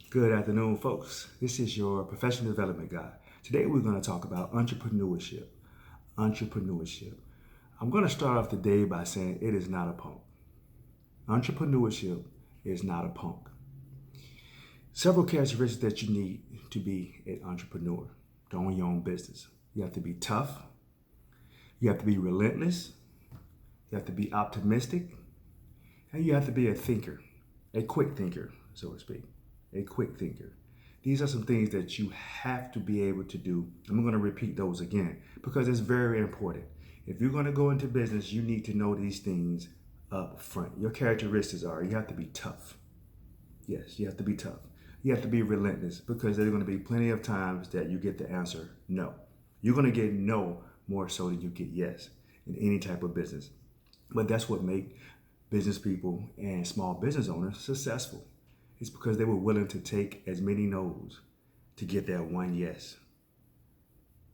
Good afternoon, folks. This is your professional development guy. Today we're going to talk about entrepreneurship. Entrepreneurship. I'm going to start off the day by saying it is not a punk. Entrepreneurship is not a punk. Several characteristics that you need to be an entrepreneur, to own your own business. You have to be tough. You have to be relentless. You have to be optimistic. And you have to be a thinker, a quick thinker, so to speak. A quick thinker. These are some things that you have to be able to do. I'm going to repeat those again because it's very important. If you're going to go into business, you need to know these things up front. Your characteristics are you have to be tough. Yes, you have to be tough. You have to be relentless because there are going to be plenty of times that you get the answer no. You're going to get no more so than you get yes in any type of business. But that's what makes business people and small business owners successful. It's because they were willing to take as many no's to get that one yes.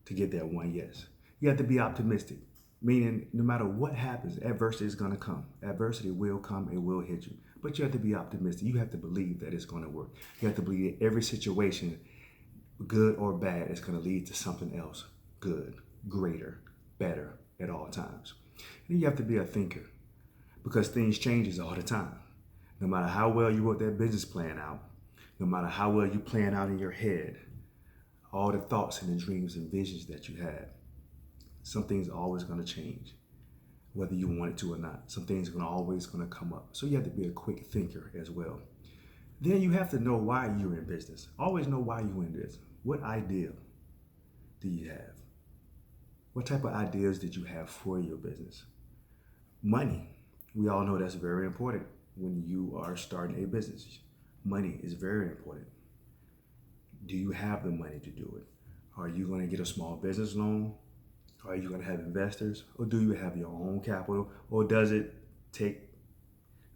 To get that one yes. You have to be optimistic, meaning no matter what happens, adversity is going to come. Adversity will come, it will hit you. But you have to be optimistic. You have to believe that it's going to work. You have to believe that every situation, good or bad, is going to lead to something else good, greater, better at all times. And you have to be a thinker because things changes all the time. No matter how well you wrote that business plan out, no matter how well you plan out in your head, all the thoughts and the dreams and visions that you had, something's always going to change, whether you want it to or not. Something's always going to come up. So you have to be a quick thinker as well. Then you have to know why you're in business. Always know why you're in business. What idea do you have? What type of ideas did you have for your business? Money. We all know that's very important when you are starting a business. Money is very important. Do you have the money to do it? Are you going to get a small business loan? Are you going to have investors? Or do you have your own capital? Or does it take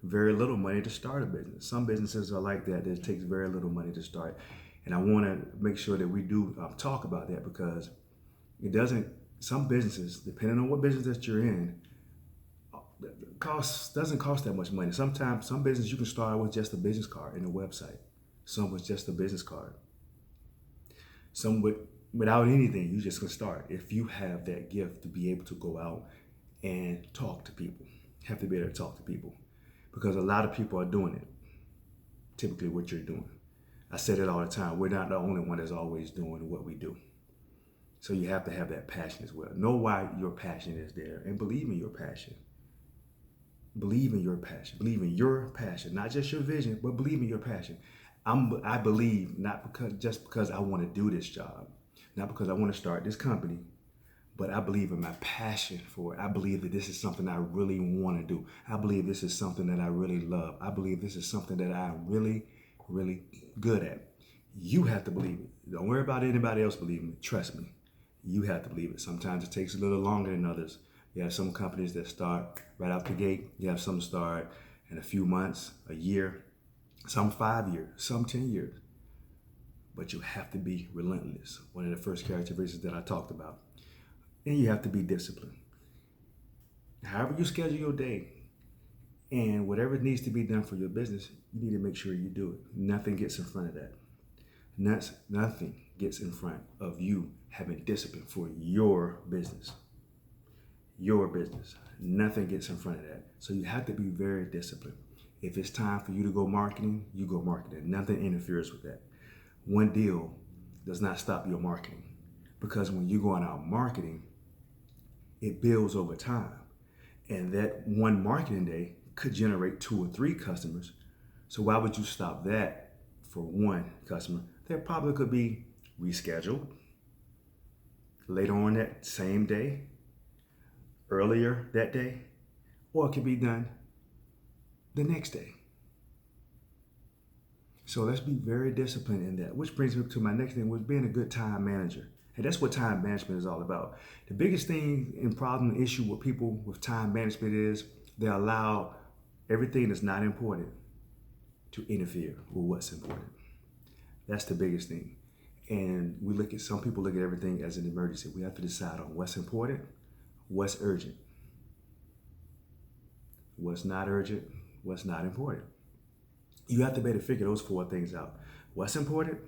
very little money to start a business? Some businesses are like that. It takes very little money to start. And I want to make sure that we do talk about that because it doesn't, some businesses, depending on what business that you're in, doesn't cost that much money. Sometimes some business you can start with just a business card and a website. Some with just a business card. Some without anything, you just can start. If you have that gift to be able to go out and talk to people, you have to be able to talk to people because a lot of people are doing it. Typically, what you're doing. I said it all the time. We're not the only one that's always doing what we do. So you have to have that passion as well. Know why your passion is there and believe in your passion. Believe in your passion. Believe in your passion, not just your vision, but believe in your passion. I believe not because I want to do this job, not because I want to start this company, but I believe in my passion for it. I believe that this is something I really want to do. I believe this is something that I really love. I believe this is something that I'm really, really good at. You have to believe it. Don't worry about anybody else believing it. Trust me. You have to believe it. Sometimes it takes a little longer than others. You have some companies that start right out the gate. You have some start in a few months, a year, some 5 years, some 10 years. But you have to be relentless. One of the first characteristics that I talked about. And you have to be disciplined. However you schedule your day and whatever needs to be done for your business, you need to make sure you do it. Nothing gets in front of that. Nothing gets in front of you having discipline for your business. Your business. Nothing gets in front of that. So you have to be very disciplined. If it's time for you to go marketing, you go marketing. Nothing interferes with that. One deal does not stop your marketing because when you're going out marketing, it builds over time. And that one marketing day could generate 2 or 3 customers. So why would you stop that for one customer? That probably could be rescheduled later on that same day, earlier that day, or it can be done the next day. So let's be very disciplined in that, which brings me to my next thing, was being a good time manager. And that's what time management is all about. The biggest thing and problem and issue with people with time management is they allow everything that's not important to interfere with what's important. That's the biggest thing. And some people look at everything as an emergency. We have to decide on what's important, what's urgent, what's not urgent, what's not important. You have to be able to figure those four things out. What's important,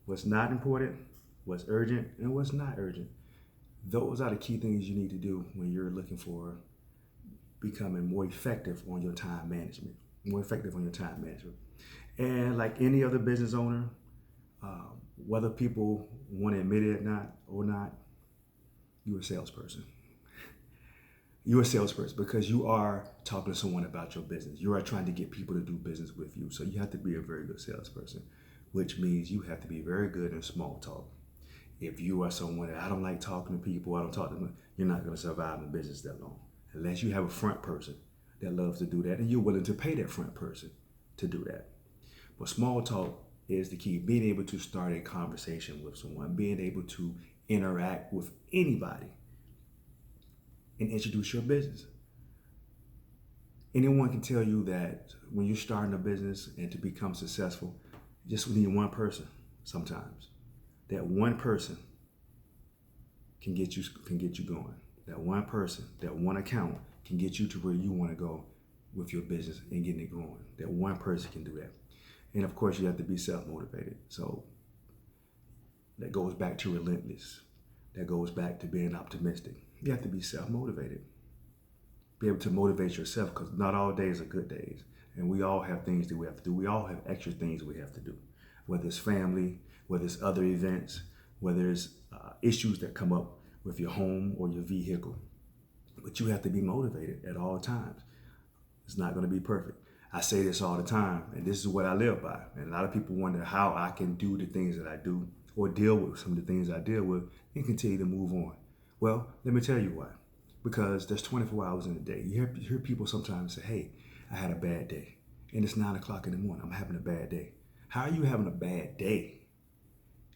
what's not important, what's urgent, and what's not urgent. Those are the key things you need to do when you're looking for becoming more effective on your time management. More effective on your time management. And like any other business owner, whether people want to admit it or not, you're a salesperson. You're a salesperson because you are talking to someone about your business. You are trying to get people to do business with you. So you have to be a very good salesperson, which means you have to be very good in small talk. If you are someone that I don't like talking to people, I don't talk to them, you're not going to survive in business that long. Unless you have a front person that loves to do that and you're willing to pay that front person to do that. But small talk is the key. Being able to start a conversation with someone, being able to interact with anybody and introduce your business. Anyone can tell you that when you're starting a business and to become successful, just need one person sometimes. That one person can get you going. That one person, that one account can get you to where you want to go with your business and getting it growing. That one person can do that. And of course, you have to be self-motivated. So that goes back to relentless. That goes back to being optimistic. You have to be self-motivated. Be able to motivate yourself because not all days are good days. And we all have things that we have to do. We all have extra things we have to do. Whether it's family, whether it's other events, whether it's issues that come up with your home or your vehicle. But you have to be motivated at all times. It's not going to be perfect. I say this all the time, and this is what I live by. And a lot of people wonder how I can do the things that I do or deal with some of the things I deal with and continue to move on. Well, let me tell you why. Because there's 24 hours in a day. You hear people sometimes say, hey, I had a bad day. And it's 9 o'clock in the morning. I'm having a bad day. How are you having a bad day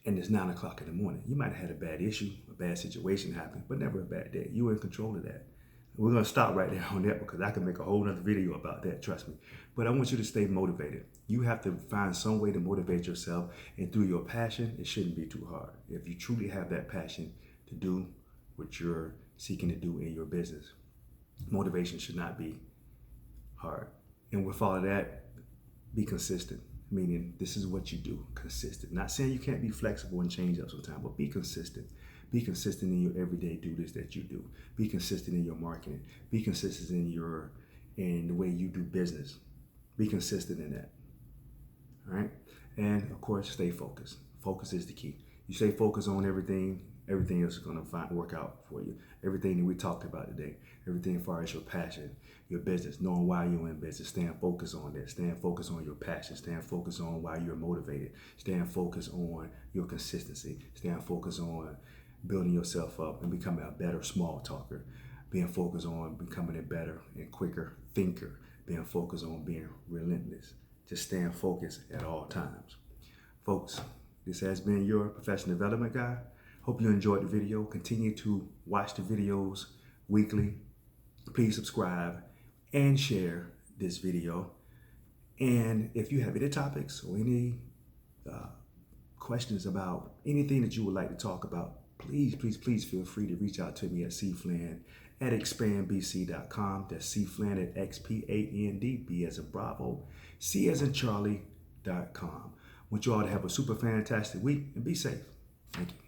and it's 9 o'clock in the morning? You might have had a bad issue, a bad situation happen, but never a bad day. You were in control of that. We're going to stop right there on that because I can make a whole other video about that, trust me. But I want you to stay motivated. You have to find some way to motivate yourself, and through your passion, it shouldn't be too hard. If you truly have that passion to do what you're seeking to do in your business, motivation should not be hard. And with all of that, be consistent, meaning this is what you do, consistent. Not saying you can't be flexible and change up sometimes, but be consistent. Be consistent in your everyday duties that you do. Be consistent in your marketing. Be consistent in the way you do business. Be consistent in that. All right? And of course, stay focused. Focus is the key. You stay focused on everything else is going to work out for you. Everything that we talked about today, everything as far as your passion, your business, knowing why you're in business, staying focused on that, staying focused on your passion, staying focused on why you're motivated, staying focused on your consistency, staying focused on building yourself up and becoming a better small talker, being focused on becoming a better and quicker thinker, being focused on being relentless, just staying focused at all times. Folks, this has been your professional development guy. Hope you enjoyed the video. Continue to watch the videos weekly. Please subscribe and share this video. And if you have any topics or any questions about anything that you would like to talk about, please feel free to reach out to me at cflan@expandbc.com. That's cflan@expandb, B as in Bravo, C as in Charlie.com. Want you all to have a super fantastic week and be safe. Thank you.